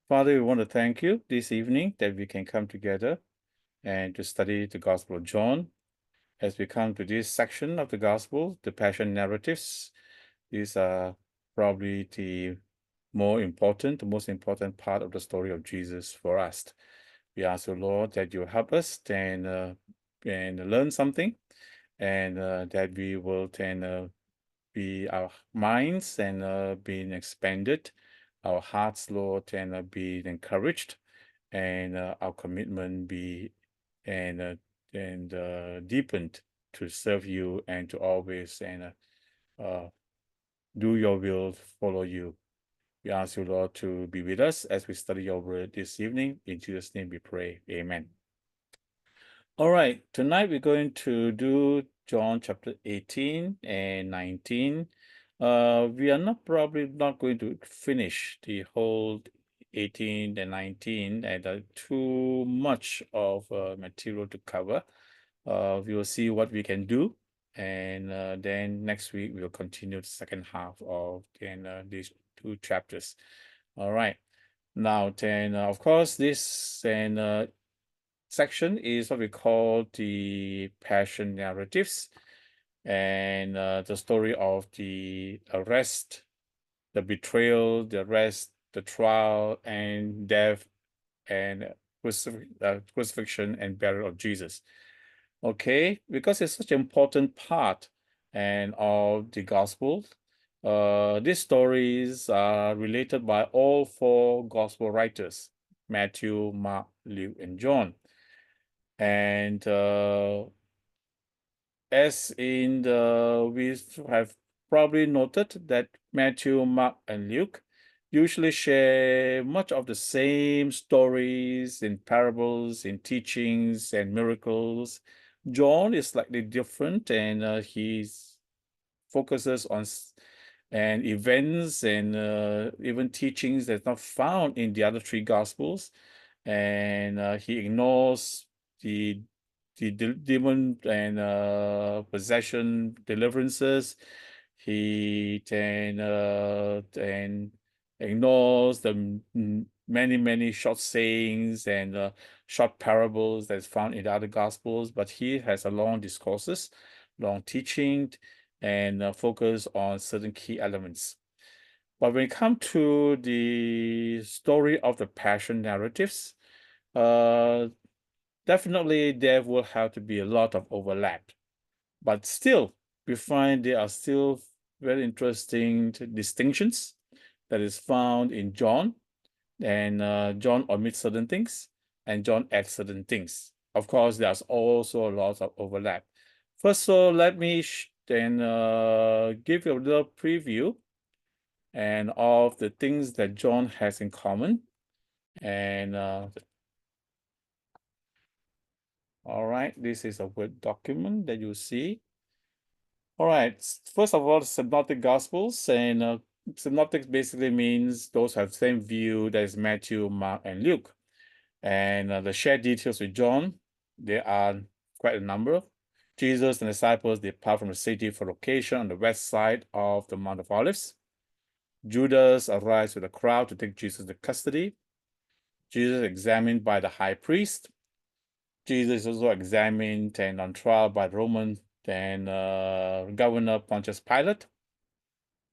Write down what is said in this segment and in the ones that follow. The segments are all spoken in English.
Father, we want to thank you this evening that we can come together and to study the Gospel of John. As we come to this section of the Gospel, the Passion narratives, these are probably the the most important part of the story of Jesus for us. We ask you, Lord, that you help us and learn something, and that we will then be our minds and being expanded, our hearts, Lord, and be encouraged, and our commitment be and deepened to serve you and to always do your will, follow you. We ask you, Lord, to be with us as we study your word this evening. In Jesus' name we pray. Amen. All right, tonight we're going to do John chapter 18 and 19. We are probably not going to finish the whole 18 and 19, and too much of material to cover. We will see what we can do, and then next week we'll continue the second half of these two chapters. All right. Now, then, of course, this and section is what we call the passion narratives, and the story of the arrest, the betrayal, the arrest, the trial, and death, and crucifixion and burial of Jesus. Okay, because it's such an important part and of the gospel. These stories are related by all four gospel writers: Matthew, Mark, Luke, and John. And as in we have probably noted that Matthew, Mark, and Luke usually share much of the same stories in parables, in teachings, and miracles. John is slightly different, and he focuses on and events and even teachings that's not found in the other three gospels, and he ignores the demon and possession deliverances. He then and ignores the many short sayings and short parables that's found in the other gospels, but he has a long discourses, long teaching, and focus on certain key elements. But when it comes to the story of the passion narratives, uh, definitely there will have to be a lot of overlap. But still, we find there are still very interesting distinctions that is found in John, and John omits certain things, and John adds certain things. Of course, there's also a lot of overlap. First, so let me then give you a little preview and of the things that John has in common. And all right, this is a Word document that you see. All right, first of all, synoptic gospels, and synoptics basically means those who have the same view that is Matthew, Mark, and Luke. And the shared details with John, there are quite a number. Jesus and the disciples depart from the city for location on the west side of the Mount of Olives. Judas arrives with a crowd to take Jesus into custody. Jesus examined by the high priest. Jesus is also examined and on trial by the Roman Governor Pontius Pilate.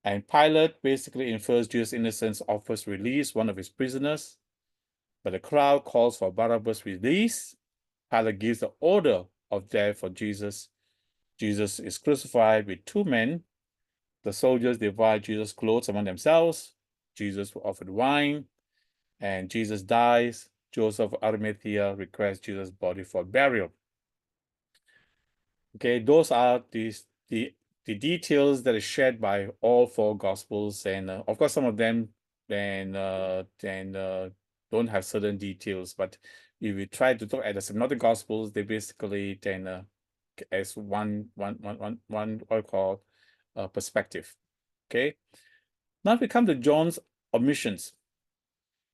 And Pilate basically infers Jesus' innocence, offers release one of his prisoners, but the crowd calls for Barabbas' release. Pilate gives the order of death for Jesus. Jesus is crucified with two men. The soldiers divide Jesus' clothes among themselves. Jesus was offered wine, and Jesus dies. Joseph of Arimathea requests Jesus' body for burial. Okay, those are the details that is shared by all four gospels, and of course some of them don't have certain details. But if we try to look at the synoptic gospels, they basically as one what I call perspective. Okay, now we come to John's omissions.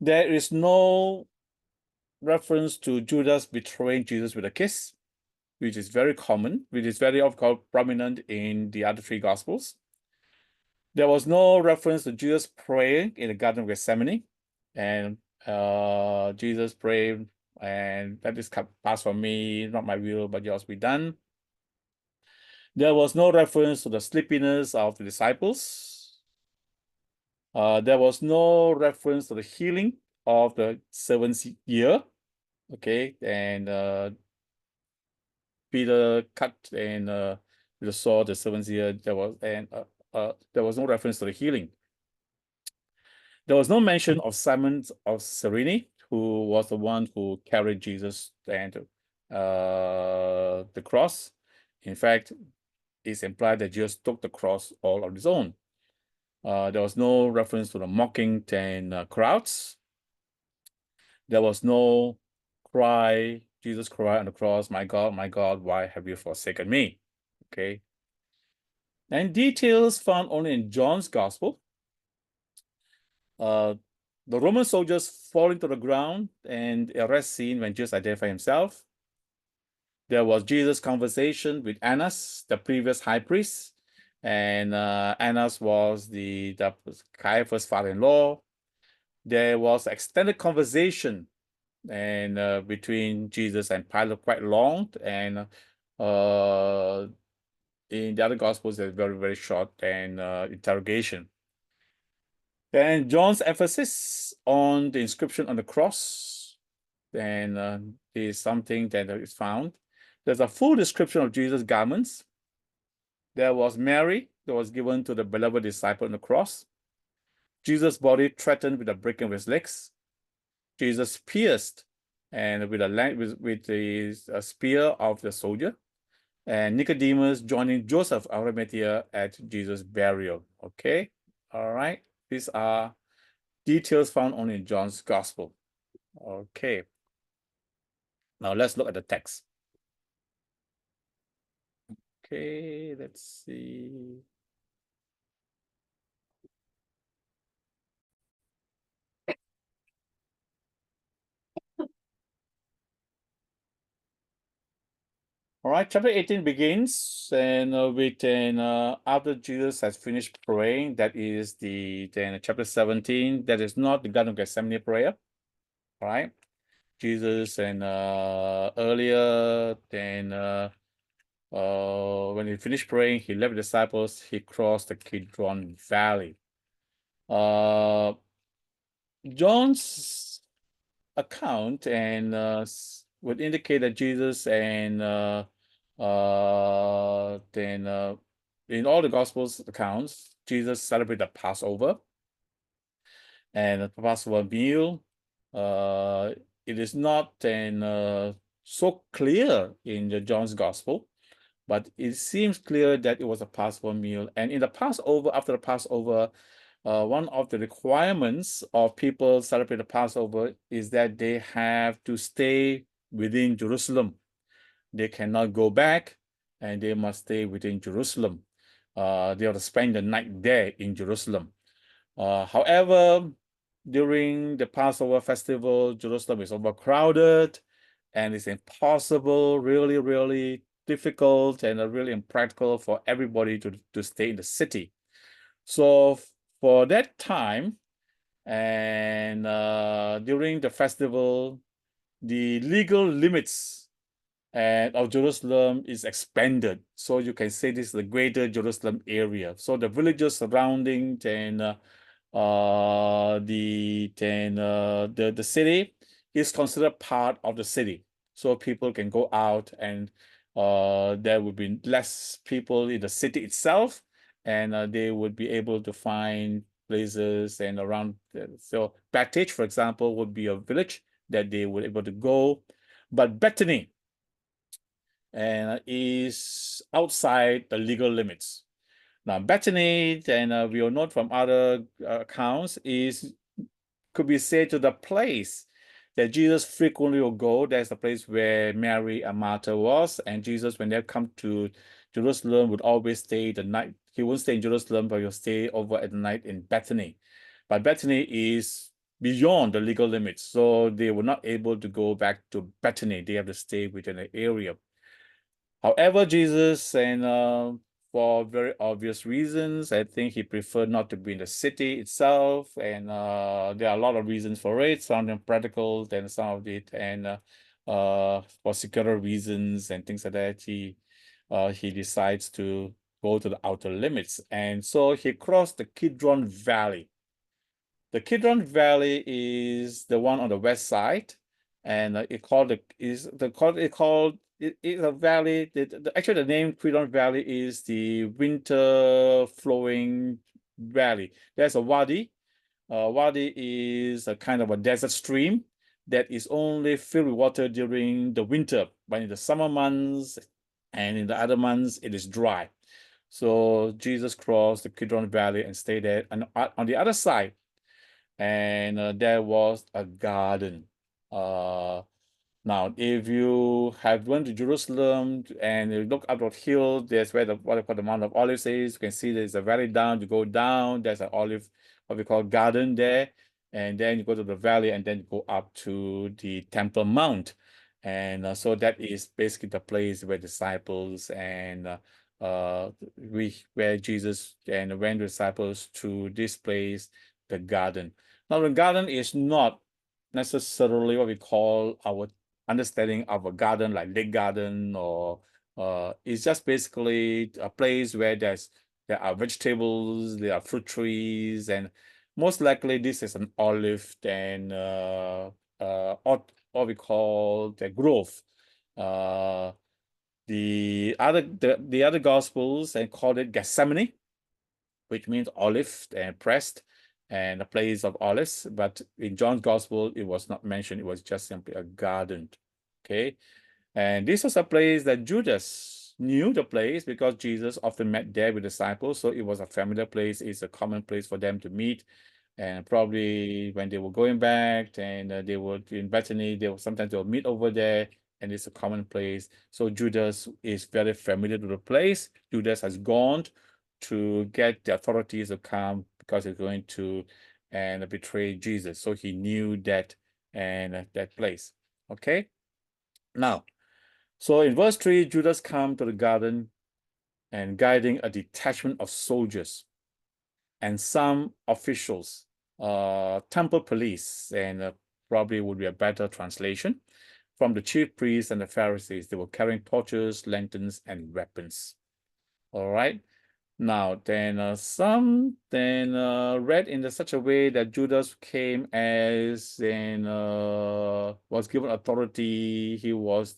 There is no reference to Judas betraying Jesus with a kiss, which is very common, which is very, of course, prominent in the other three Gospels. There was no reference to Jesus praying in the Garden of Gethsemane, and Jesus prayed, and let this cup pass from me, not my will, but yours be done. There was no reference to the sleepiness of the disciples. There was no reference to the healing of the servant's ear. Okay, and Peter cut and saw the servant's ear. There was no reference to the healing. There was no mention of Simon of Cyrene, who was the one who carried Jesus and the cross. In fact, it's implied that Jesus took the cross all on his own. There was no reference to the mocking and crowds. There was no cry, Jesus cried on the cross, my God, why have you forsaken me? Okay. And details found only in John's gospel. The Roman soldiers falling to the ground and arrest scene when Jesus identified himself. There was Jesus' conversation with Annas, the previous high priest, and Annas was the Caiaphas' father-in-law. There was extended conversation and between Jesus and Pilate, quite long, and in the other gospels, there's very, very short and interrogation. And John's emphasis on the inscription on the cross and is something that is found. There's a full description of Jesus' garments. There was Mary that was given to the beloved disciple on the cross. Jesus' body threatened with the breaking of his legs. Jesus pierced and with a spear of the soldier. And Nicodemus joining Joseph of Arimathea at Jesus' burial. Okay, all right. These are details found only in John's Gospel. Okay. Now let's look at the text. Okay, let's see. All right, chapter 18 begins and after Jesus has finished praying, that is then chapter 17, that is not the Garden of Gethsemane prayer. All right. Jesus and earlier then when he finished praying, he left the disciples, he crossed the Kidron Valley. John's account and would indicate that Jesus and then in all the Gospels accounts, Jesus celebrated the Passover and the Passover meal. It is not then so clear in the John's Gospel, but it seems clear that it was a Passover meal. And in the Passover, after the Passover, one of the requirements of people celebrate the Passover is that they have to stay within Jerusalem. They cannot go back, and they must stay within Jerusalem. They have to spend the night there in Jerusalem. However, during the Passover festival, Jerusalem is overcrowded, and it's impossible, really, really difficult and really impractical for everybody to stay in the city. So for that time, and during the festival, the legal limits of Jerusalem is expanded. So you can say this is the greater Jerusalem area. So the villages surrounding and the city is considered part of the city. So people can go out and there would be less people in the city itself, and they would be able to find places and around. So Bethpage, for example, would be a village that they were able to go. But Bethany is outside the legal limits. Now, Bethany, and we all know from other accounts, could be said to the place that Jesus frequently will go. That's the place where Mary and Martha was. And Jesus, when they come to Jerusalem, would always stay the night. He won't stay in Jerusalem, but he'll stay over at night in Bethany. But Bethany is beyond the legal limits. So they were not able to go back to Bethany. They have to stay within the area. However, Jesus and for very obvious reasons. I think he preferred not to be in the city itself, and there are a lot of reasons for it. Some of them practical, then some of it, and for security reasons and things like that, he decides to go to the outer limits, and so he crossed the Kidron Valley. The Kidron Valley is the one on the west side, and it called the is the called it called it is a valley. Actually, the name Kidron Valley is the winter flowing valley. There's a wadi. Wadi is a kind of a desert stream that is only filled with water during the winter, but in the summer months and in the other months it is dry. So Jesus crossed the Kidron Valley and stayed there. And on the other side, and there was a garden. Now, if you have went to Jerusalem and you look up the hill, there's where what I call the Mount of Olives is. You can see there's a valley down. You go down, there's an olive, what we call garden there. And then you go to the valley and then you go up to the Temple Mount. And so that is basically the place where disciples and where Jesus and went the disciples to this place, the garden. Now, the garden is not necessarily what we call our understanding of a garden like Lake Garden, or it's just basically a place where there are vegetables, there are fruit trees, and most likely this is an olive and what we call the grove. The other gospels and called it Gethsemane, which means olive and pressed, and a place of olives. But in John's gospel, it was not mentioned. It was just simply a garden. Okay. And this was a place that Judas knew the place because Jesus often met there with disciples. So it was a familiar place. It's a common place for them to meet. And probably when they were going back and they were in Bethany, sometimes they'll meet over there, and it's a common place. So Judas is very familiar to the place. Judas has gone to get the authorities to come because he's going to and betray Jesus. So he knew that and that place. Okay. Now, so in verse 3, Judas come to the garden and guiding a detachment of soldiers and some officials, temple police, and probably would be a better translation, from the chief priests and the Pharisees. They were carrying torches, lanterns, and weapons. All right. Now, then some read in such a way that Judas came as and was given authority. He was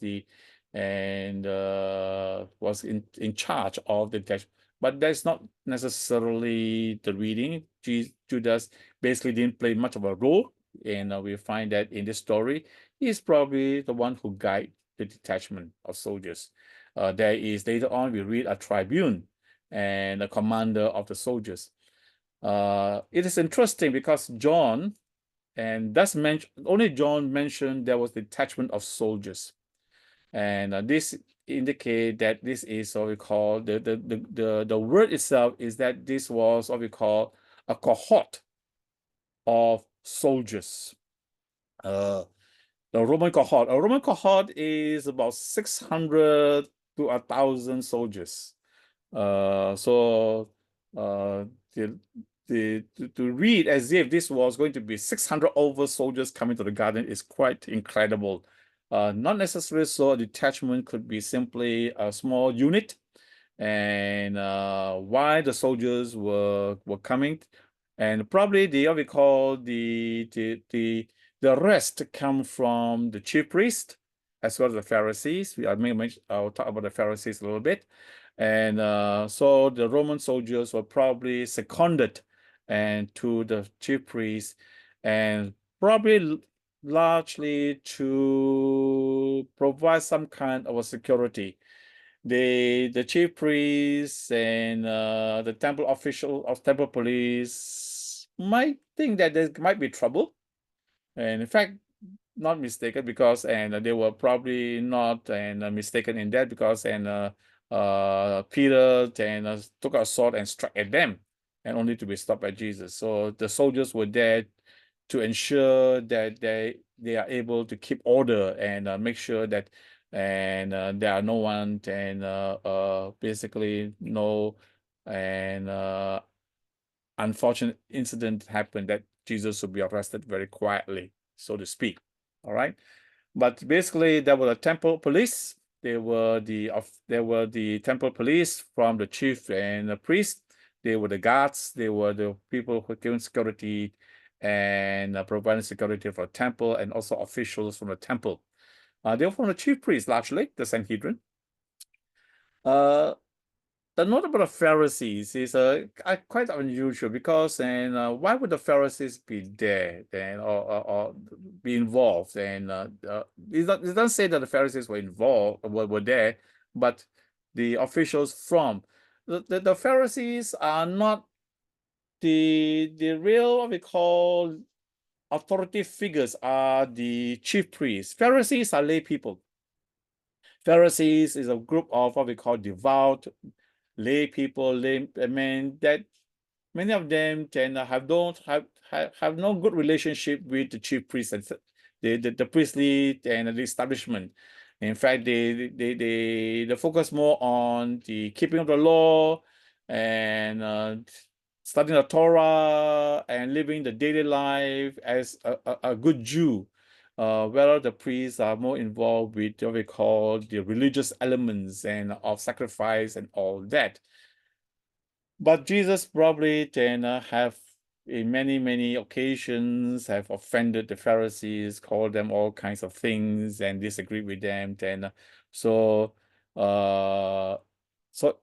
was in charge of the text. But that's not necessarily the reading. Judas basically didn't play much of a role, and we find that in this story, he's probably the one who guided the detachment of soldiers. There is later on we read a tribune and the commander of the soldiers. It is interesting because John, and that's mentioned, only John mentioned there was detachment of soldiers. And this indicate that this is what we call the word itself is that this was what we call a cohort of soldiers. The Roman cohort. A Roman cohort is about 600 to 1,000 soldiers. So to read as if this was going to be 600 over soldiers coming to the garden is quite incredible. Not necessarily so. A detachment could be simply a small unit, and why the soldiers were coming, and probably what we call the rest come from the chief priest as well as the Pharisees. I'll talk about the Pharisees a little bit. And so the Roman soldiers were probably seconded and to the chief priests, and probably largely to provide some kind of a security. The chief priests and the temple official of temple police might think that there might be trouble, and in fact, not mistaken, because they were probably not mistaken in that, because Peter took a sword and struck at them, and only to be stopped by Jesus. So the soldiers were there to ensure that they are able to keep order and make sure that and there are no one, and basically no, and unfortunate incident happened that Jesus would be arrested very quietly, so to speak. All right. But basically, there were the temple police. There were the temple police from the chief and the priest. They were the guards. They were the people who gave security and providing security for the temple, and also officials from the temple. They were from the chief priest, largely the Sanhedrin. Uh, the note about the Pharisees is quite unusual, because and why would the Pharisees be there then, or be involved? And it doesn't say that the Pharisees were involved, were there, but the officials from the Pharisees are not the real, what we call, authority figures, are the chief priests. Pharisees are lay people. Pharisees is a group of what we call devout lay people, I mean, that many of them can don't have no good relationship with the chief priest and the priestly and the establishment. In fact, they focus more on the keeping of the law, and studying the Torah and living the daily life as a good Jew. Whereas the priests are more involved with what we call the religious elements and of sacrifice and all that. But Jesus probably then have, in many, many occasions, have offended the Pharisees, called them all kinds of things, and disagreed with them. Then, so, uh, so,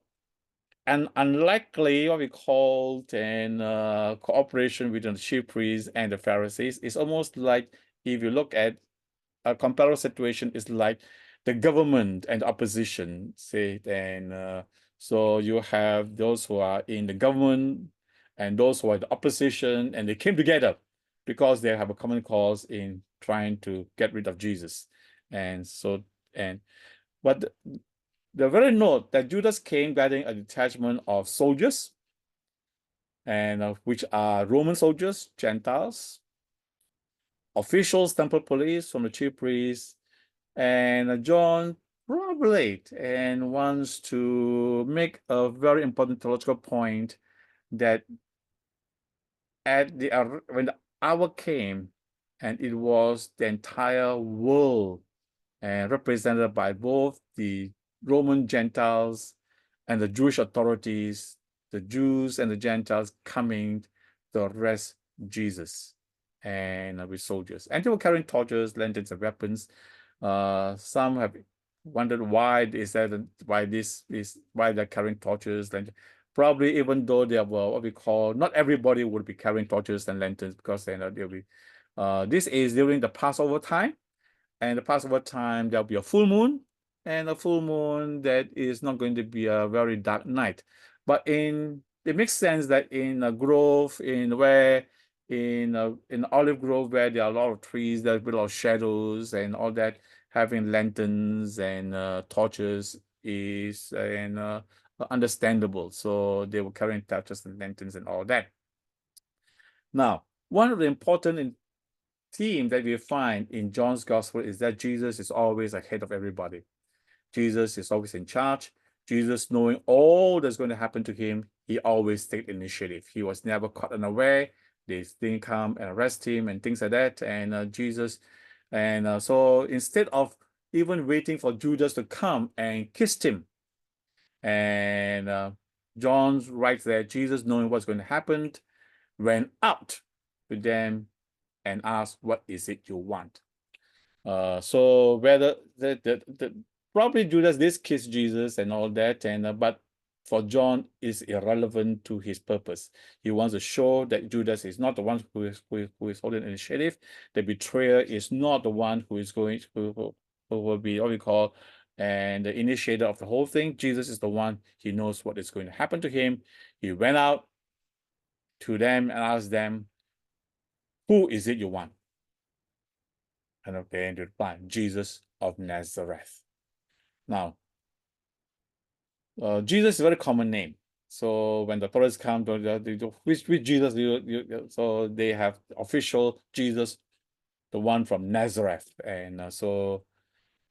and unlikely what we call then cooperation between the chief priests and the Pharisees is almost like, if you look at a comparable situation, is like the government and opposition, say, and so you have those who are in the government and those who are the opposition, and they came together because they have a common cause in trying to get rid of Jesus. And so, and but the very note that Judas came guiding a detachment of soldiers, and which are Roman soldiers, Gentiles, officials, temple police from the chief priests, and John probably and wants to make a very important theological point, that at the when the hour came, and it was the entire world, and represented by both the Roman Gentiles and the Jewish authorities, the Jews and the Gentiles coming to arrest Jesus, and with soldiers. And they were carrying torches, lanterns, and weapons. Some have wondered why is that, why this is why they're carrying torches, and probably, even though they were what we call, not everybody would be carrying torches and lanterns, because they'll be this is during the Passover time, and the Passover time there'll be a full moon, and a full moon that is not going to be a very dark night. But it makes sense that in a grove, in olive grove, where there are a lot of trees, there's a lot of shadows and all that, having lanterns and torches is understandable. So they were carrying torches and lanterns and all that. Now, one of the important theme that we find in John's gospel is that Jesus is always ahead of everybody. Jesus is always in charge. Jesus, knowing all that's going to happen to him, he always take initiative. He was never caught unaware. They didn't come and arrest him and things like that. And so instead of even waiting for Judas to come and kiss him, and John writes that Jesus, knowing what's going to happen, went out to them and asked, "What is it you want?" So whether probably Judas did kiss Jesus and all that, and but for John is irrelevant to his purpose. He wants to show that Judas is not the one who is holding initiative. The betrayer is not the one who is going who will be what we call and the initiator of the whole thing. Jesus is the one. He knows what is going to happen to him. He went out to them and asked them, "Who is it you want?" And they replied, "Jesus of Nazareth." Now, Jesus is a very common name. So when the authorities come to which Jesus, so they have official Jesus, the one from Nazareth. And so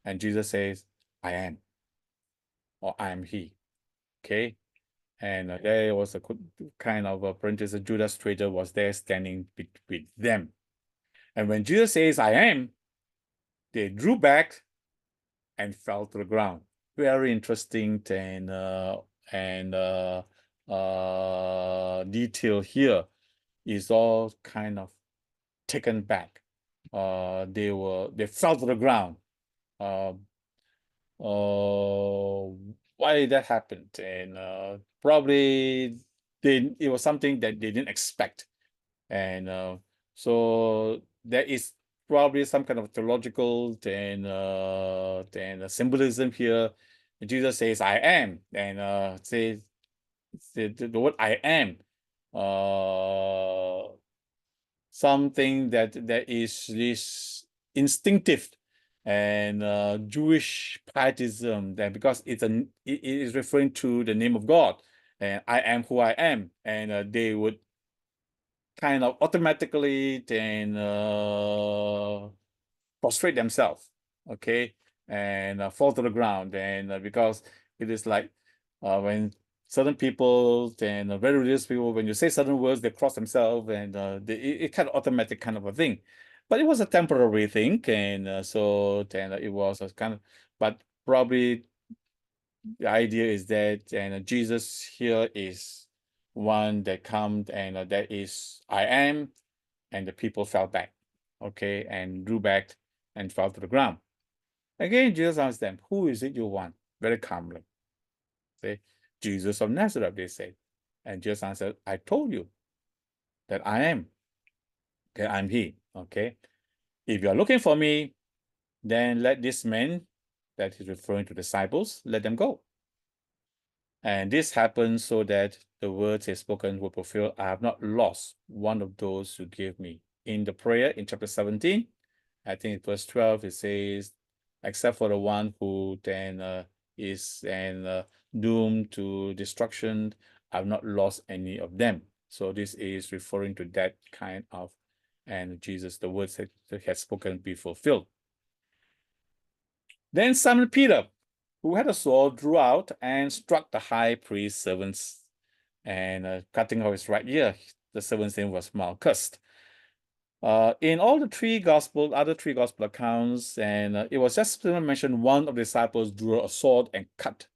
And Jesus says, I am, or I am he. Okay. And there was a kind of a parenthesis, Judas traitor was there standing with them. And when Jesus says, I am, they drew back and fell to the ground. Very interesting and detail here is all kind of taken back. They fell to the ground. Uh, why that happened? And probably it was something that they didn't expect. And so there is probably some kind of theological and symbolism here. Jesus says, I am, and says the word I am, something that is this instinctive and Jewish pietism, that because it is referring to the name of God, and I am who I am, and they would kind of automatically then prostrate themselves, okay, and fall to the ground. And because it is like when certain people and very religious people, when you say certain words, they cross themselves, and it kind of automatic kind of a thing. But it was a temporary thing, and so then it was a kind of, but probably the idea is that and Jesus here is one that comes and that is I am, and the people fell back, okay, and drew back and fell to the ground. Again, Jesus asked them, who is it you want? Very calmly. Say, Jesus of Nazareth, they said. And Jesus answered, I told you that I am. Okay, I'm he. Okay. If you are looking for me, then let this man, that he's referring to disciples, let them go. And this happened so that the words he spoken were fulfilled. I have not lost one of those you gave me. In the prayer in chapter 17, I think verse 12, it says, except for the one who then is doomed to destruction, I've not lost any of them. So this is referring to that kind of, and Jesus, the words that he had spoken be fulfilled. Then Simon Peter, who had a sword, drew out and struck the high priest's servants, and cutting off his right ear. The servant's name was Malchus. In all the other three gospel accounts, and it was just mentioned one of the disciples drew a sword and cut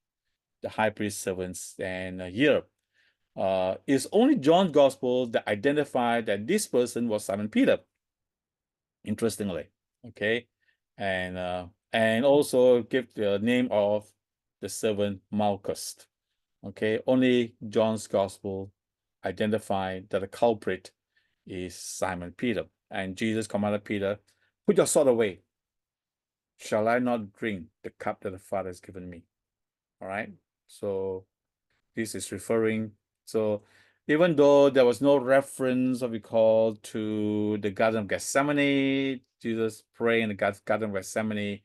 the high priest's servant's ear. It's only John's gospel that identified that this person was Simon Peter. Interestingly, okay, and also give the name of the servant Malchus. Okay, only John's gospel identified that the culprit is Simon Peter. And Jesus commanded Peter, put your sword away. Shall I not drink the cup that the Father has given me? All right. So this is referring. So even though there was no reference, what we call, to the Garden of Gethsemane, Jesus praying in the Garden of Gethsemane,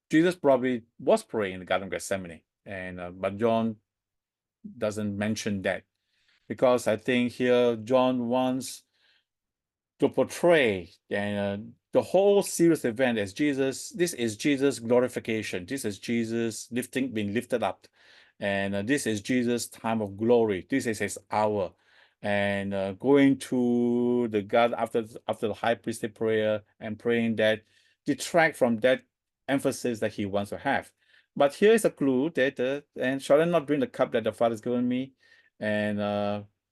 Jesus probably was praying in the Garden of Gethsemane, and but John doesn't mention that, because I think here John wants to portray the whole serious event as Jesus. This is Jesus' glorification. This is Jesus being lifted up, and this is Jesus' time of glory. This is his hour, and going to the God after the high priestly prayer and praying that detract from that emphasis that he wants to have. But here is a clue that and shall I not bring the cup that the Father has given me, and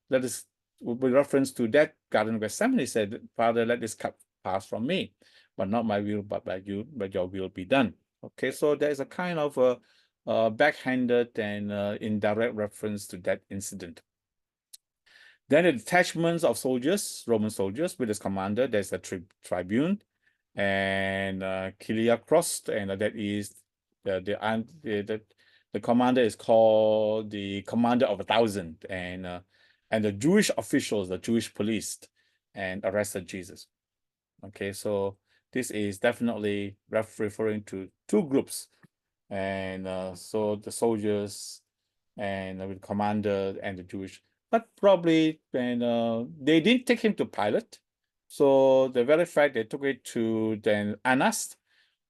let us, with reference to that Garden of Gethsemane, said, Father, let this cup pass from me, but not my will, but by you, but your will be done. Okay, so there is a kind of a backhanded and indirect reference to that incident. Then the detachments of soldiers, Roman soldiers, with his commander, there's a tribune, and Kiliakros, and that is the commander is called the commander of 1,000, and the Jewish officials, the Jewish police, and arrested Jesus. Okay, so this is definitely referring to two groups, and so the soldiers and the commander and the Jewish, but probably they didn't take him to Pilate. So the very fact they took it to then Annas,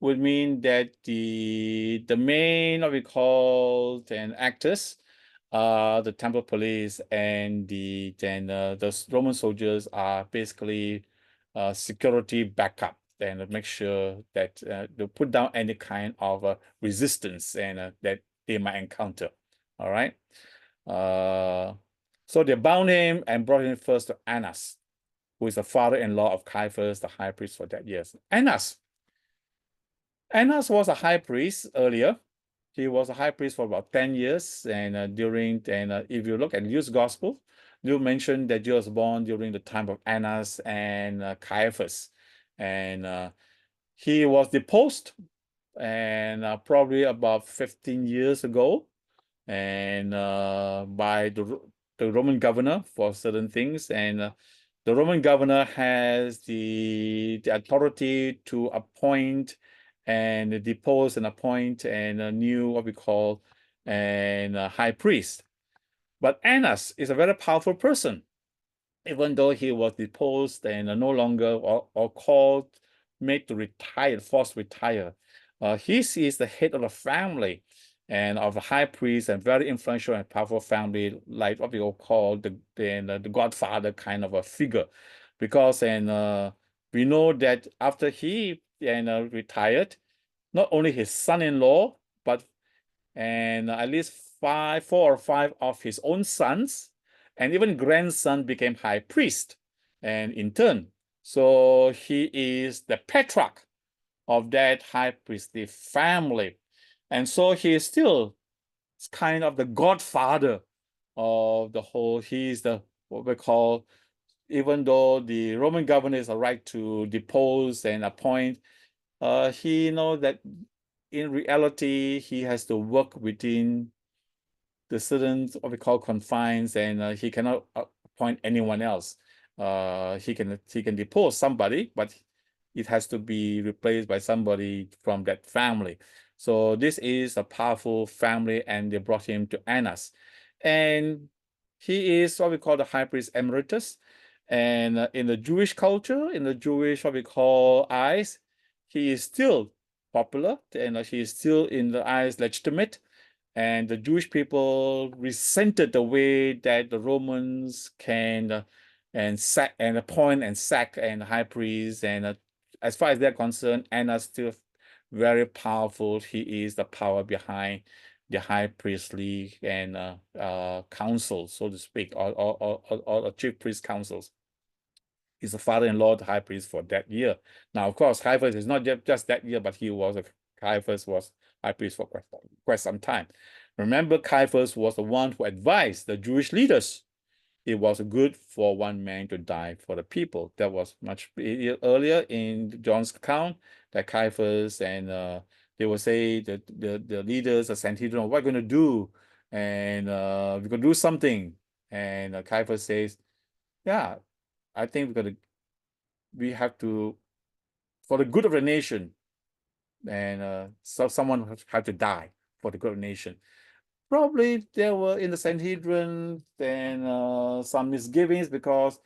would mean that the main what we call then actors, the temple police and the Roman soldiers are basically security backup and make sure that they put down any kind of resistance and that they might encounter. All right. So they bound him and brought him first to Annas, who is the father-in-law of Caiaphas, the high priest for that year. Annas was a high priest earlier. He was a high priest for about 10 years. And if you look at Luke's gospel, Luke mentioned that he was born during the time of Annas and Caiaphas. And he was deposed and probably about 15 years ago and by the Roman governor for certain things. And the Roman governor has the authority to appoint and depose and appoint and a new what we call and high priest. But Annas is a very powerful person, even though he was deposed and no longer or called, made to retire, forced retire. He is the head of the family and of the high priest and very influential and powerful family, like what we will call the godfather kind of a figure. Because we know that after he retired, not only his son-in-law, but at least four or five of his own sons and even grandson became high priest and in turn. So he is the patriarch of that high priestly family. And so he is still kind of the godfather of the whole. He is the what we call, even though the Roman governor has a right to depose and appoint, he knows that in reality he has to work within the certain what we call confines, and he cannot appoint anyone else. He can depose somebody, but it has to be replaced by somebody from that family. So this is a powerful family, and they brought him to Annas, and he is what we call the high priest emeritus. And in the Jewish culture, in the Jewish what we call eyes, he is still popular, and he is still in the eyes legitimate. And the Jewish people resented the way that the Romans can and sack and appoint and sack and high priests. And as far as they're concerned, Anna's still very powerful. He is the power behind the high priestly and council, so to speak, or chief priest councils. He's the father-in-law, the high priest for that year. Now, of course, Caiaphas is not just that year, but Caiaphas was high priest for quite some time. Remember, Caiaphas was the one who advised the Jewish leaders it was good for one man to die for the people. That was much earlier in John's account that Caiaphas and they will say that the leaders, the Sanhedrin, what are we going to do? And we're going to do something. And Caiaphas says, yeah, I think we have to, for the good of the nation, and so someone had to die for the good of the nation. Probably there were in the Sanhedrin and some misgivings because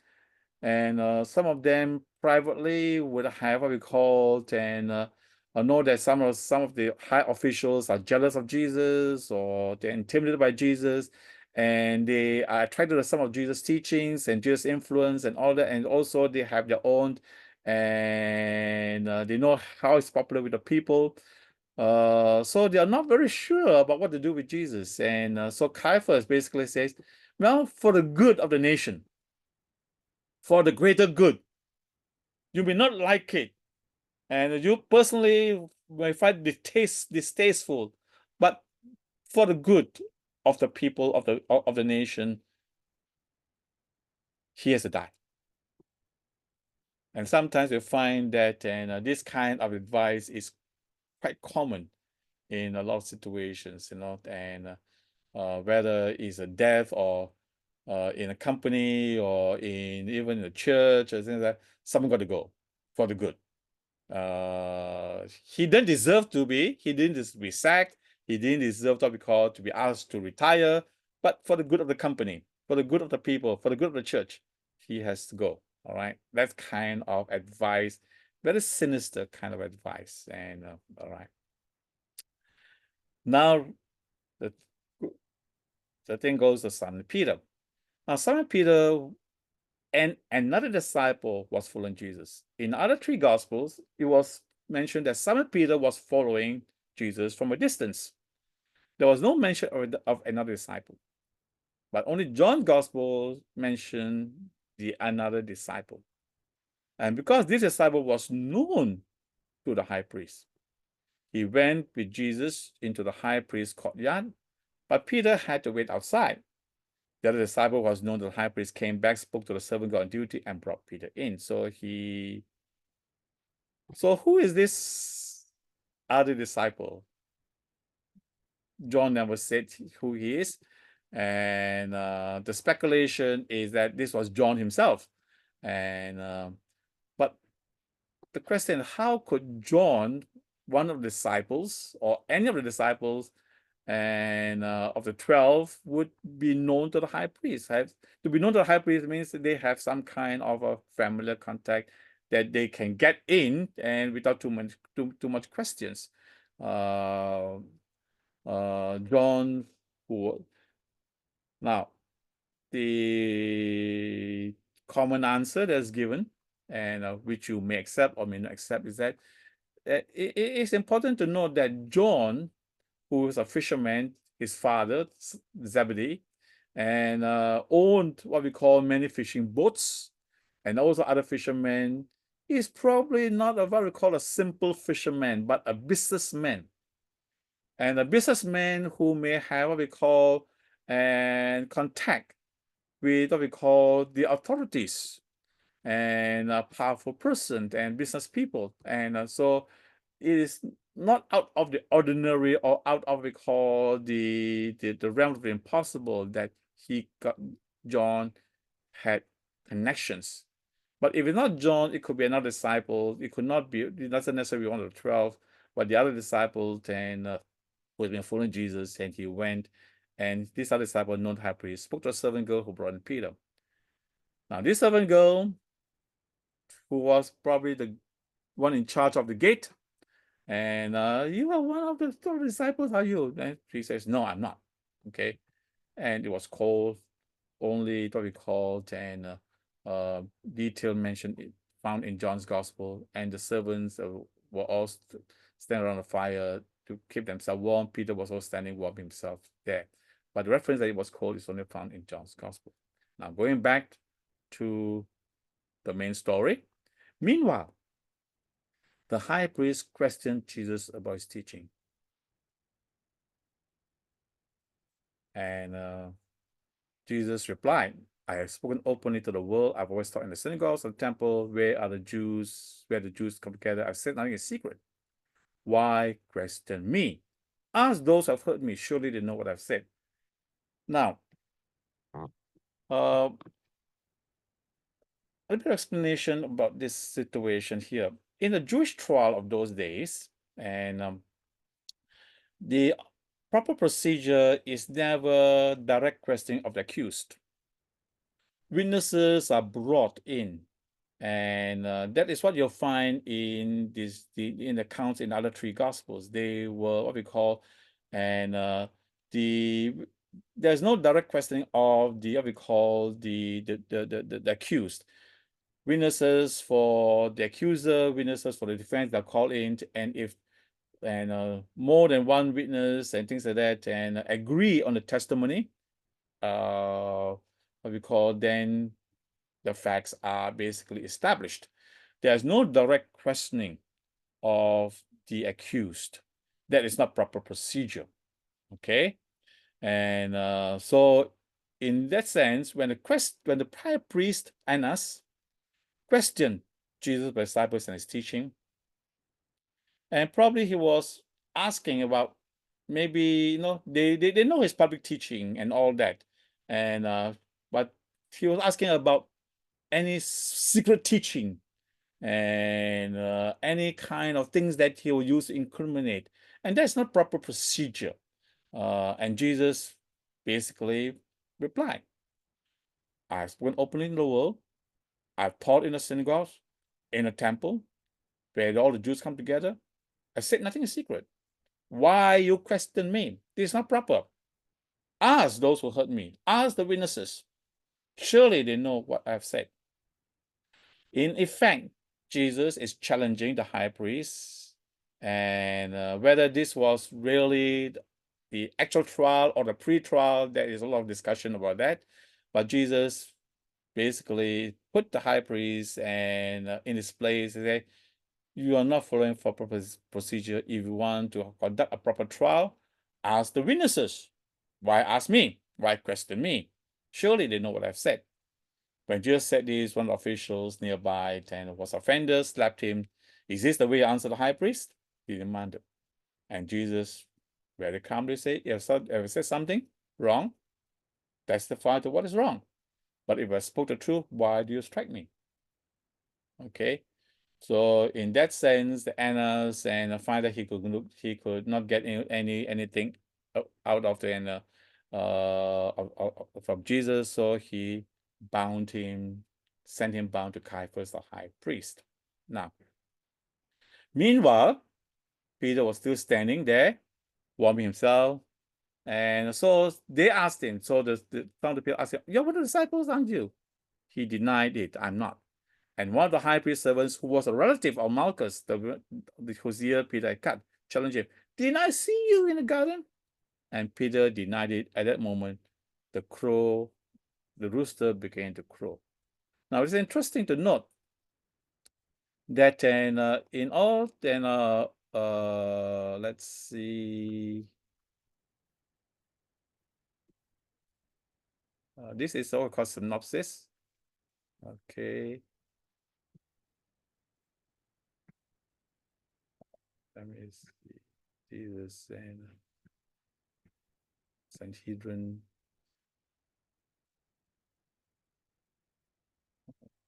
some of them privately would have what we call and know that some of the high officials are jealous of Jesus or they're intimidated by Jesus, and they are attracted to some of Jesus' teachings and Jesus' influence and all that, and also they have their own and they know how it's popular with the people. So they are not very sure about what to do with Jesus. And so Caiaphas basically says, well, for the good of the nation, for the greater good, you may not like it, and you personally may find distasteful, but for the good of the people of the nation, he has to die. And sometimes we find that this kind of advice is quite common in a lot of situations, and whether it's a death or in a company or even in a church or things like that, someone got to go for the good. He didn't deserve to be. He didn't be sacked. He didn't deserve to be called to be asked to retire. But for the good of the company, for the good of the people, for the good of the church, he has to go. All right. That's kind of advice very sinister kind of advice. And all right, now the thing goes to Simon Peter. Now Simon Peter and another disciple was following Jesus. In other three gospels, it was mentioned that Simon Peter was following Jesus from a distance. There was no mention of another disciple, but only John's gospel mentioned the another disciple. And because this disciple was known to the high priest, he went with Jesus into the high priest's courtyard, but Peter had to wait outside. The other disciple was known to the high priest, came back, spoke to the servant girl on duty, and brought Peter in. So who is this other disciple? John never said who he is. And the speculation is that this was John himself. And but the question, how could John, one of the disciples, or any of the disciples, and of the 12, would be known to the high priest? To be known to the high priest means that they have some kind of a familiar contact that they can get in and without too much questions. John, now the common answer that's given, and which you may accept or may not accept, is that it is important to note that John, who was a fisherman, his father Zebedee, and owned what we call many fishing boats, and also other fishermen, is probably not what we call a simple fisherman, but a businessman. And a businessman who may have what we call and contact with what we call the authorities and a powerful person and business people. And so it is not out of the ordinary or out of what we call the realm of the impossible that John had connections. But if it's not John, it could be another disciple. It could not be, it doesn't necessarily be one of the 12, but the other disciple then who had been following Jesus, and he went, and this other disciple, known to high priest, spoke to a servant girl who brought in Peter. Now, this servant girl, who was probably the one in charge of the gate, and you are one of the 12 disciples, are you? And she says, no, I'm not. Okay. And it was called only what we called and detail mentioned found in John's gospel, and the servants were all standing around the fire to keep themselves warm. Peter was also standing warm himself there. But the reference that it was called is only found in John's gospel. Now, going back to the main story. Meanwhile, the high priest questioned Jesus about his teaching. And Jesus replied, I have spoken openly to the world. I've always taught in the synagogues and temple where the Jews come together. I've said nothing in secret. Why question me? Ask those who have heard me. Surely they know what I've said. Now, a little explanation about this situation here. In the Jewish trial of those days, and the proper procedure is never direct questioning of the accused. Witnesses are brought in, and that is what you'll find in the accounts in the other three gospels. They were what we call, and there's no direct questioning of the what we call the accused. Witnesses for the accuser, witnesses for the defense are called in, and if more than one witness and things like that, and agree on the testimony, what we call, then the facts are basically established. There's no direct questioning of the accused. That is not proper procedure. Okay, and so in that sense, when the high priest Annas questioned Jesus' disciples and his teaching, and probably he was asking about, maybe they know his public teaching and all that, and but he was asking about any secret teaching and any kind of things that he will use to incriminate, and that's not proper procedure. And Jesus basically replied, I've spoken openly in the world. I've taught in the synagogues, in a temple, where all the Jews come together. I said nothing is secret. Why you question me? This is not proper. Ask those who heard me. Ask the witnesses. Surely they know what I've said. In effect, Jesus is challenging the high priest, and whether this was really the actual trial or the pre-trial, there is a lot of discussion about that. But Jesus basically put the high priest and in his place. He said, you are not following for proper procedure. If you want to conduct a proper trial, ask the witnesses. Why ask me? Why question me? Surely they know what I've said. When Jesus said this, one of the officials nearby and was offended, slapped him. Is this the way you answer the high priest? He demanded. And Jesus very calmly said, you have said something wrong, testify to what is wrong. But if I spoke the truth, why do you strike me? Okay. So in that sense, the Annas and find that he could not get anything out of the from Jesus, so he bound him, sent him bound to Caiaphas, the high priest. Now, meanwhile, Peter was still standing there, warming himself, and so they asked him. So the some of the people asked him, "You're one of the disciples, aren't you?" He denied it. I'm not. And one of the high priest servants, who was a relative of Malchus, whose ear Peter had cut, challenged him, didn't I see you in the garden? And Peter denied it. At that moment, the rooster began to crow. Now, it's interesting to note that in all, let's see, this is all called synopsis. Okay. Let me see. Jesus and Sanhedrin.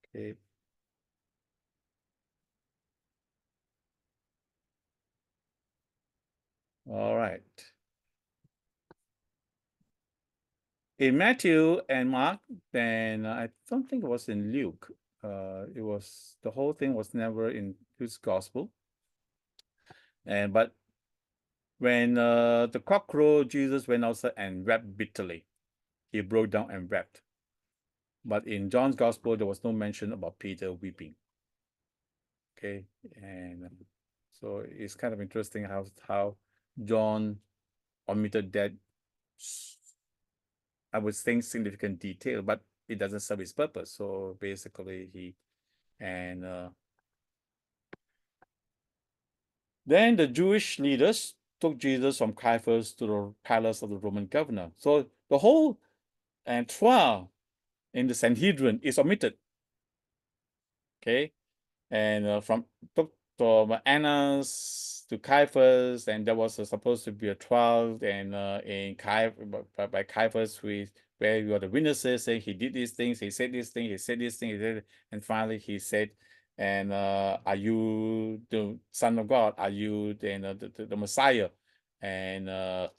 Okay. All right. In Matthew and Mark, then I don't think it was in Luke. It was the whole thing was never in Luke's gospel. But when the cock crowed, Jesus went outside and wept bitterly. He broke down and wept. But in John's gospel, there was no mention about Peter weeping. Okay, and so it's kind of interesting how John omitted that, I would think, significant detail, but it doesn't serve his purpose. So basically, then the Jewish leaders took Jesus from Caiaphas to the palace of the Roman governor. So the whole trial in the Sanhedrin is omitted. Okay, and took from Annas to Caiaphas, and there was supposed to be a trial, and in by Caiaphas, where you are the witnesses saying he did these things, he said this thing, he said this thing, he did, and finally he said, and are you the Son of God? Are you the Messiah? And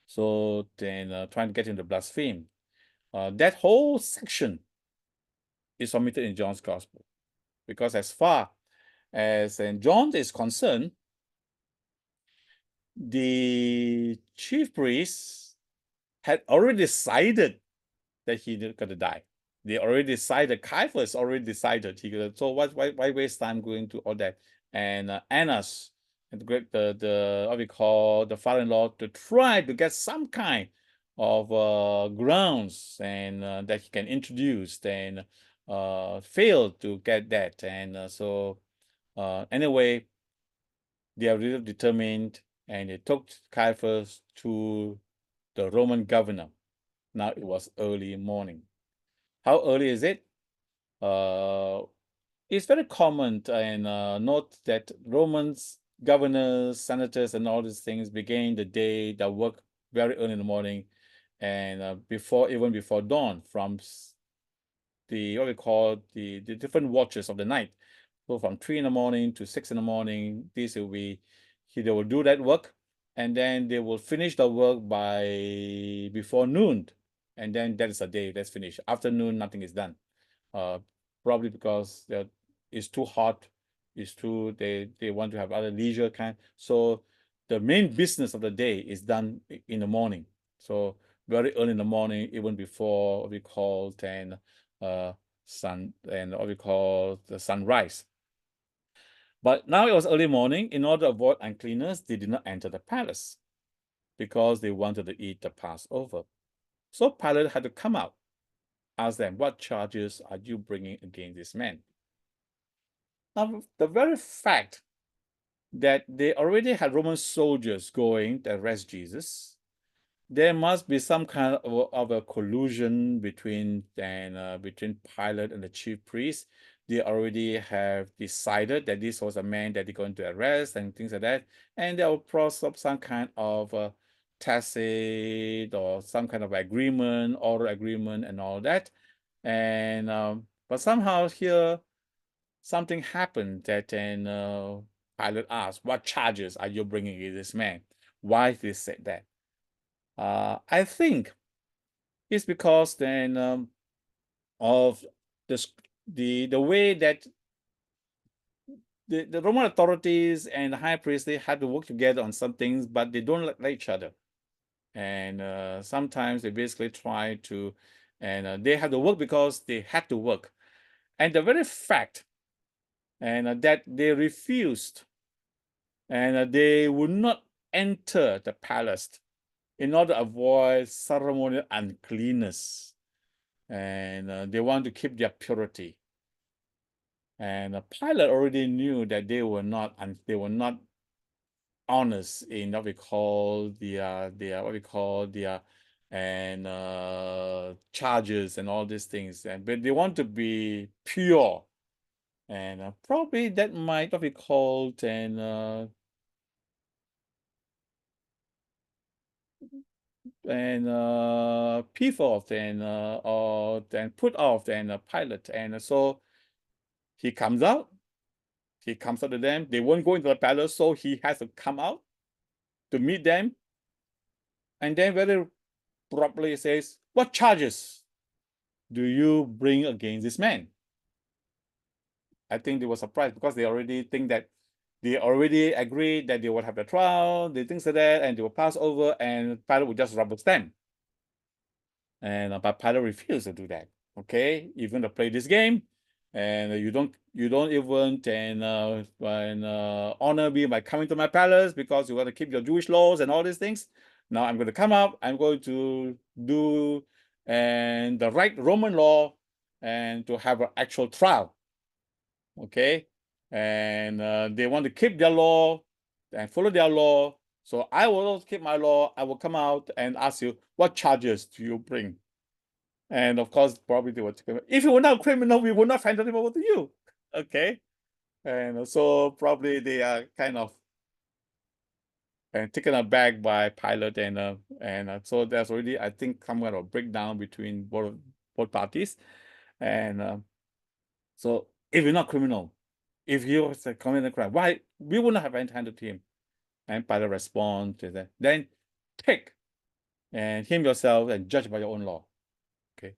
so then trying to get him to blaspheme. That whole section is omitted in John's Gospel, because as far as John is concerned, the chief priests had already decided that he going to die. They already decided. Caiaphas already decided. So why waste time going to all that? And Annas, the what we call the father-in-law, to try to get some kind of grounds and that he can introduce, then failed to get that. And so anyway, they are really determined, and they took Caiaphas to the Roman governor. Now it was early morning. How early is it? It's very common and note that Romans, governors, senators, and all these things began the day, their work very early in the morning, and even before dawn, from the what we call the different watches of the night. So from 3 in the morning to 6 in the morning, they will do that work, and then they will finish the work by before noon, and then that is a day that's finished. After noon, nothing is done. Probably because it's too hot It's true they want to have other leisure kind. So the main business of the day is done in the morning. So very early in the morning, even before what we call then sun and what we call the sunrise. But now it was early morning. In order to avoid uncleanness, they did not enter the palace because they wanted to eat the Passover. So Pilate had to come out, ask them, what charges are you bringing against this man? Now, the very fact that they already had Roman soldiers going to arrest Jesus, there must be some kind of a collusion between Pilate and the chief priest. They already have decided that this was a man that they're going to arrest and things like that, and they will cross up some kind of tacit or some kind of agreement, oral agreement, and all that. And but somehow here something happened that then Pilate asked, "What charges are you bringing against this man? Why did they say that?" I think it's because then of this, the way that the Roman authorities and the high priest, they had to work together on some things, but they don't like each other. And sometimes they basically try to, and they had to work because they had to work. And the very fact and that they refused and they would not enter the palace in order to avoid ceremonial uncleanness, and they want to keep their purity. And Pilate already knew that they were not honest in what we call and charges and all these things, and but they want to be pure, and probably that might what we called and people off and or then put off and Pilate, and so he comes out. He comes out to them. They won't go into the palace, so he has to come out to meet them, and then very properly says, "What charges do you bring against this man?" I think they were surprised because they already think that they already agreed that they would have a trial, they things like that, and they will pass over, and Pilate would just rubber stamp. And but Pilate refused to do that. Okay, you're going to play this game, and you don't even honor me by coming to my palace because you want to keep your Jewish laws and all these things. Now I'm going to come up. I'm going to do and the right Roman law and to have an actual trial. Okay, and they want to keep their law and follow their law. So I will also keep my law. I will come out and ask you, what charges do you bring? And of course, probably they would, if you were not a criminal, we would not hand them over to you. Okay. And so probably they are kind of taken aback by Pilate, and so there's already, I think, some kind of breakdown between both parties. And so if you're not criminal, if you was a committed crime, why we would not have handed to him? And Pilate responds to that, then take and him yourself and judge by your own law. Okay.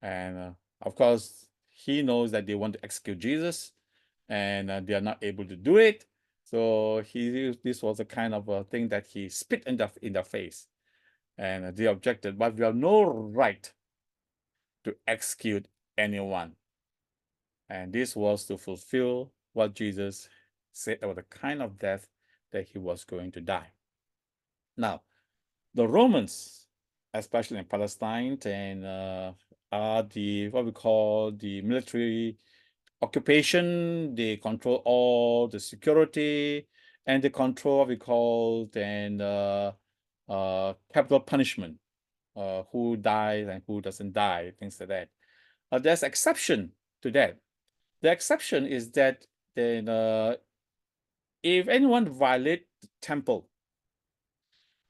And of course, he knows that they want to execute Jesus, and they are not able to do it. So this was a kind of a thing that he spit in the face, and they objected. But we have no right to execute anyone, and this was to fulfill what Jesus said about the kind of death that he was going to die. Now, the Romans, especially in Palestine, and are the what we call the military occupation. They control all the security, and they control what we call then capital punishment, who dies and who doesn't die, things like that. There's exception to that. The exception is that then if anyone violate the temple,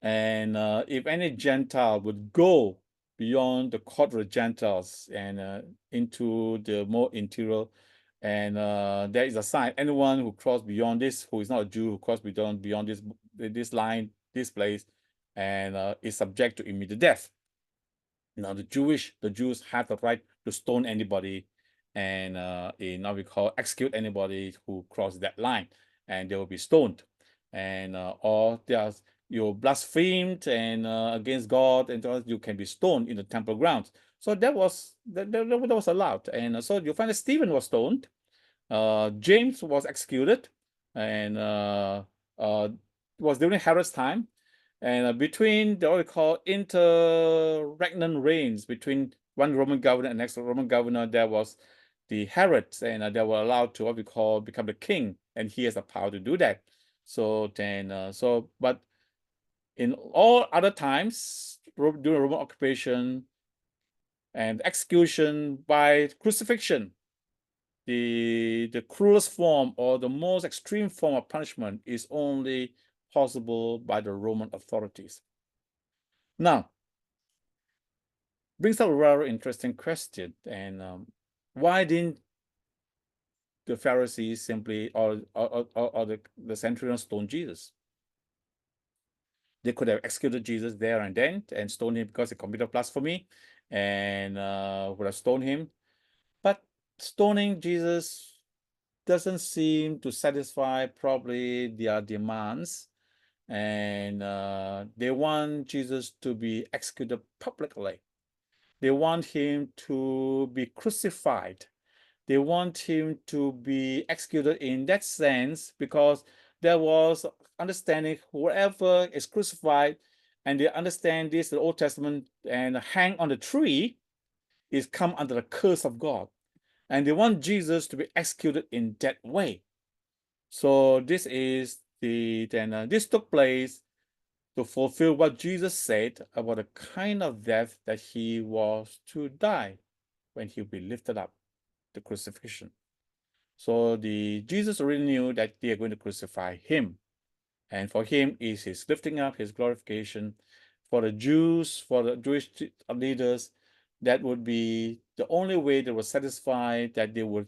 and if any Gentile would go beyond the court of the Gentiles and into the more interior, and there is a sign: anyone who crossed beyond this, who is not a Jew, who crossed beyond this line, this place, and is subject to immediate death. Now the Jews have the right to stone anybody and in what we call execute anybody who cross that line, and they will be stoned, and or there's you blasphemed and against God, and you can be stoned in the temple grounds. So that was allowed, and so you find that Stephen was stoned, James was executed, and was during Herod's time, and between the what we call interregnant reigns between one Roman governor and next Roman governor, there was the Herods, and they were allowed to what we call become the king, and he has the power to do that. So then, but in all other times during Roman occupation and execution by crucifixion, the cruelest form or the most extreme form of punishment is only possible by the Roman authorities. Now, brings up a very interesting question, and why didn't the Pharisees simply or the centurion stone Jesus? They could have executed Jesus there and then and stoned him because he committed blasphemy, and would have stoned him. But stoning Jesus doesn't seem to satisfy probably their demands, and they want Jesus to be executed publicly. They want him to be crucified. They want him to be executed in that sense because there was understanding whoever is crucified, and they understand this, the Old Testament, and hang on the tree is come under the curse of God. And they want Jesus to be executed in that way. So this is this took place to fulfill what Jesus said about the kind of death that he was to die when he will be lifted up, the crucifixion. So Jesus already knew that they are going to crucify him. And for him is his lifting up, his glorification. For the Jews, for the Jewish leaders, that would be the only way they were satisfied that they don't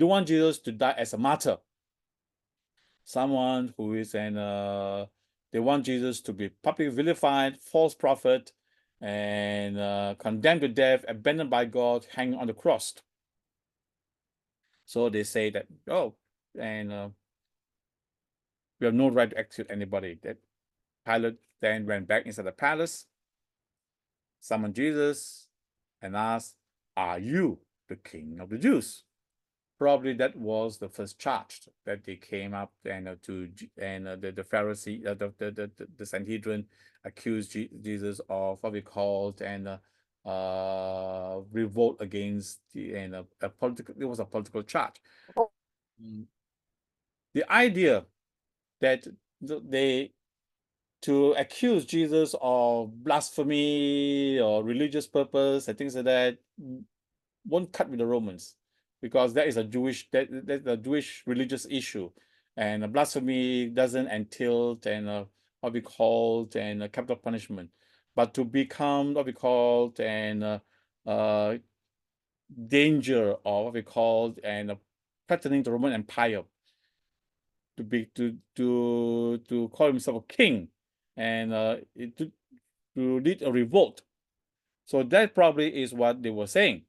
want Jesus to die as a martyr. Someone who is they want Jesus to be publicly vilified, false prophet, and condemned to death, abandoned by God, hanging on the cross. So they say that, and we have no right to execute anybody. That Pilate then went back inside the palace, summoned Jesus, and asked, "Are you the king of the Jews?" Probably that was the first charge that they came up and the Pharisee, the Sanhedrin accused Jesus of what we called revolt against a political. It was a political charge. The idea that they to accuse Jesus of blasphemy or religious purpose and things like that won't cut with the Romans, because that is a that's a Jewish religious issue, and blasphemy doesn't entail what we call capital punishment, but to become what we call danger, or what we call threatening the Roman Empire, to call himself a king, and to lead a revolt. So that probably is what they were saying.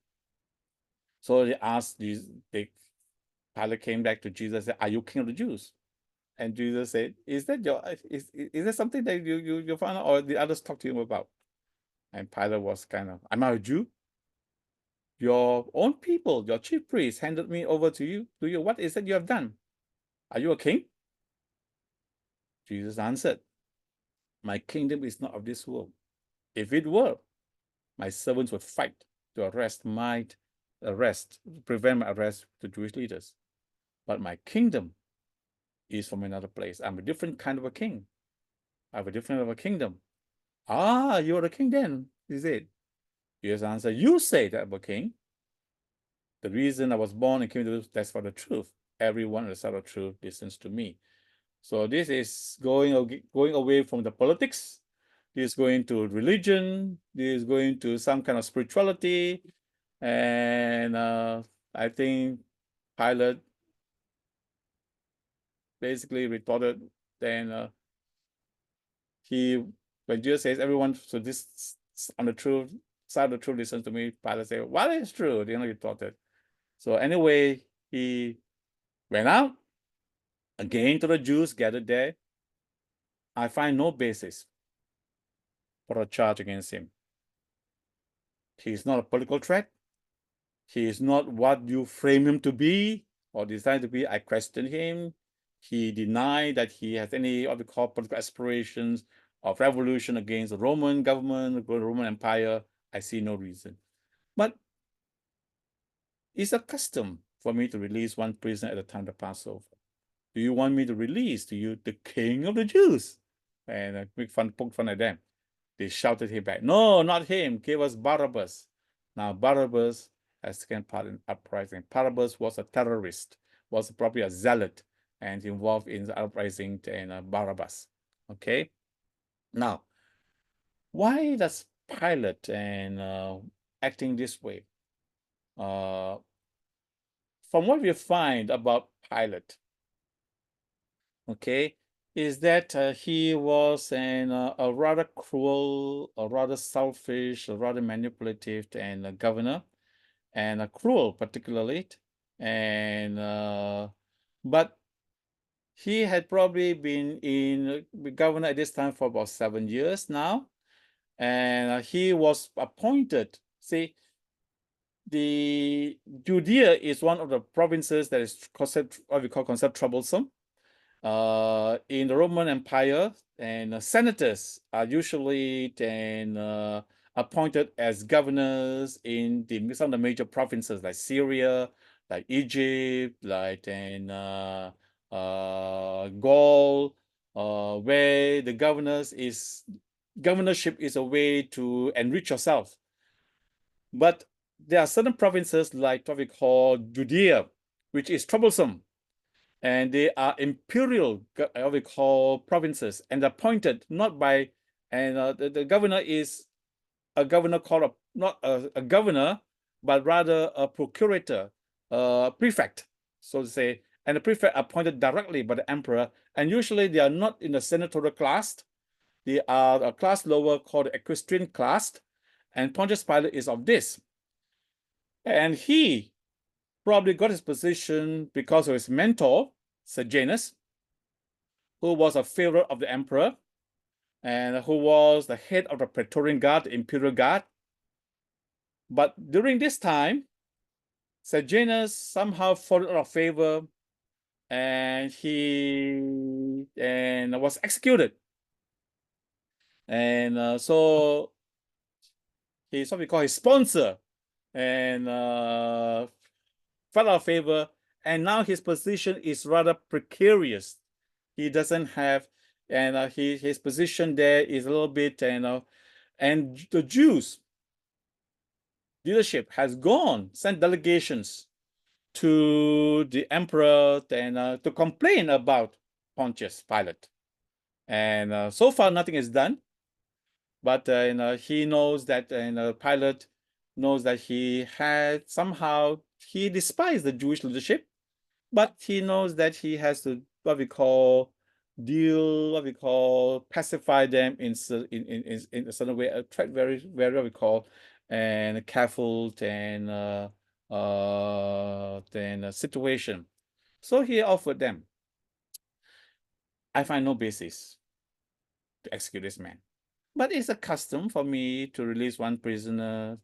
So they asked Pilate came back to Jesus and said, "Are you king of the Jews?" And Jesus said, "Is that something that you found out, or the others talked to him about?" And Pilate was kind of, "Am I a Jew? Your own people, your chief priests handed me over to you. What is it you have done? Are you a king?" Jesus answered, "My kingdom is not of this world. If it were, my servants would fight to prevent my arrest to Jewish leaders. But my kingdom is from another place. I'm a different kind of a king. I have a different of a kingdom." "Ah, you're the king then," he said. Jesus answered, "You say that I'm a king. The reason I was born and came to this, that's for the truth. Everyone on the side of truth listens to me." So this is going away from the politics. This is going to religion. This is going to some kind of spirituality. And I think Pilate basically retorted, then when Jesus says everyone, so this on the truth side of the truth listens to me, Pilate said, "What is true?" He retorted. So anyway, he went out again to the Jews gathered there. I find no basis for a charge against him. He is not a political threat. He is not what you frame him to be or decide to be. I question him. He denied that he has any what we call political aspirations of revolution against the Roman government, the Roman Empire. I see no reason. But it's a custom for me to release one prisoner at a time of the Passover. Do you want me to release to you the king of the Jews? And poke fun at them. They shouted him back, no, not him. Give us Barabbas. Now, Barabbas has taken part in uprising. Barabbas was a terrorist, was probably a zealot, and involved in the uprising and Barabbas. Okay? Now, why does Pilate acting this way? From what we find about Pilate, okay, is that he was a rather cruel, a rather selfish, a rather manipulative and a governor, and a cruel particularly, and but he had probably been in governor at this time for about 7 years now, and he was appointed. See, the Judea is one of the provinces that is considered what we call troublesome. In the Roman Empire, and senators are usually appointed as governors in some of the major provinces like Syria, like Egypt, like Gaul, where the governorship is a way to enrich yourself. But there are certain provinces like what we call Judea, which is troublesome, and they are imperial, what we call provinces, and appointed not by, the governor is a governor called not a governor, but rather a procurator, prefect, so to say, and the prefect appointed directly by the emperor, and usually they are not in the senatorial class. They are a class lower called the equestrian class, and Pontius Pilate is of this. And he probably got his position because of his mentor, Sejanus, who was a favorite of the emperor and who was the head of the Praetorian Guard, the Imperial Guard. But during this time, Sejanus somehow fallen out of favor, and he was executed. And so he's what we call his sponsor, and fell out of favor, and now his position is rather precarious. He doesn't have, and his position there is a little bit, and the Jews leadership has sent delegations to the emperor to complain about Pontius Pilate, and so far nothing is done. But he knows that, Pilate knows that he despised the Jewish leadership, but he knows that he has to pacify them in a certain way, a very very what we call and careful situation. So he offered them. I find no basis to execute this man, but it's a custom for me to release one prisoner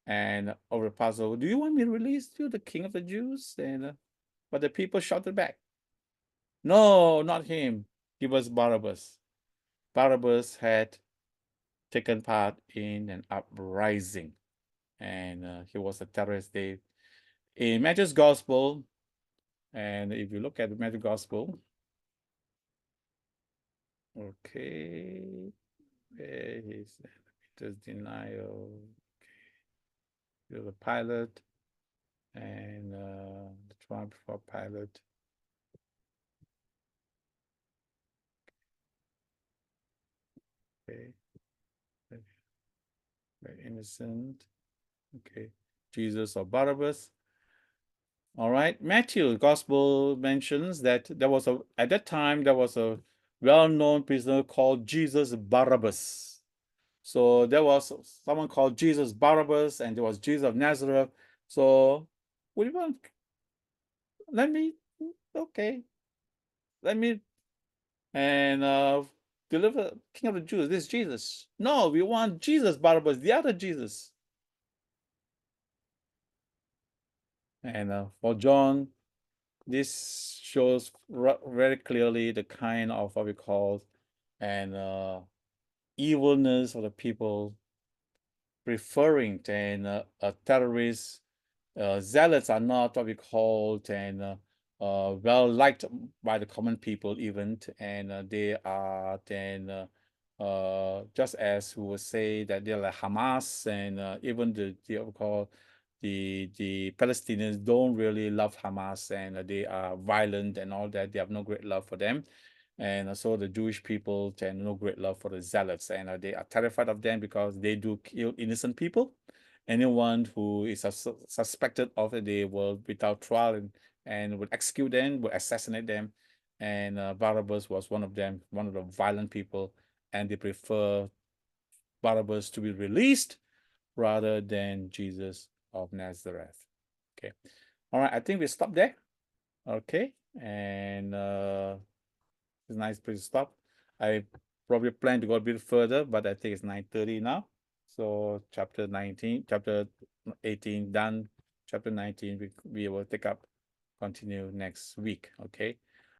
and over the Passover. Do you want me to release you, the king of the Jews? But the people shouted back, no, not him. Give us Barabbas. Barabbas had taken part in an uprising, and he was a terrorist. In Matthew's Gospel, and if you look at the Matthew Gospel, okay, where is Peter's denial? Okay, the Pilate and the trial before Pilate. Okay, very innocent. Okay, Jesus or Barabbas. All right, Matthew Gospel mentions that at that time there was a well-known prisoner called Jesus Barabbas. So there was someone called Jesus Barabbas, and there was Jesus of Nazareth. So what do you want? Let me, okay, let me, and deliver King of the Jews. This is Jesus. No, we want Jesus, Barabbas, the other Jesus. And for John, this shows very clearly the kind of what we call and evilness of the people preferring and terrorists. Zealots are not what we call and well liked by the common people even, and they are then just as we would say that they're like Hamas, and even the what we call the Palestinians don't really love Hamas, and they are violent and all that. They have no great love for them. And so the Jewish people tend no great love for the zealots, and they are terrified of them because they do kill innocent people. Anyone who is suspected of it, they will without trial and would execute them, would assassinate them. And Barabbas was one of them, one of the violent people, and they prefer Barabbas to be released rather than Jesus of Nazareth. Okay. All right, I think we stop there. Okay. And it's a nice place to stop. I probably plan to go a bit further, but I think it's 9:30 now. So chapter 19, chapter 18 done. Chapter 19 we will take up, continue next week. Okay.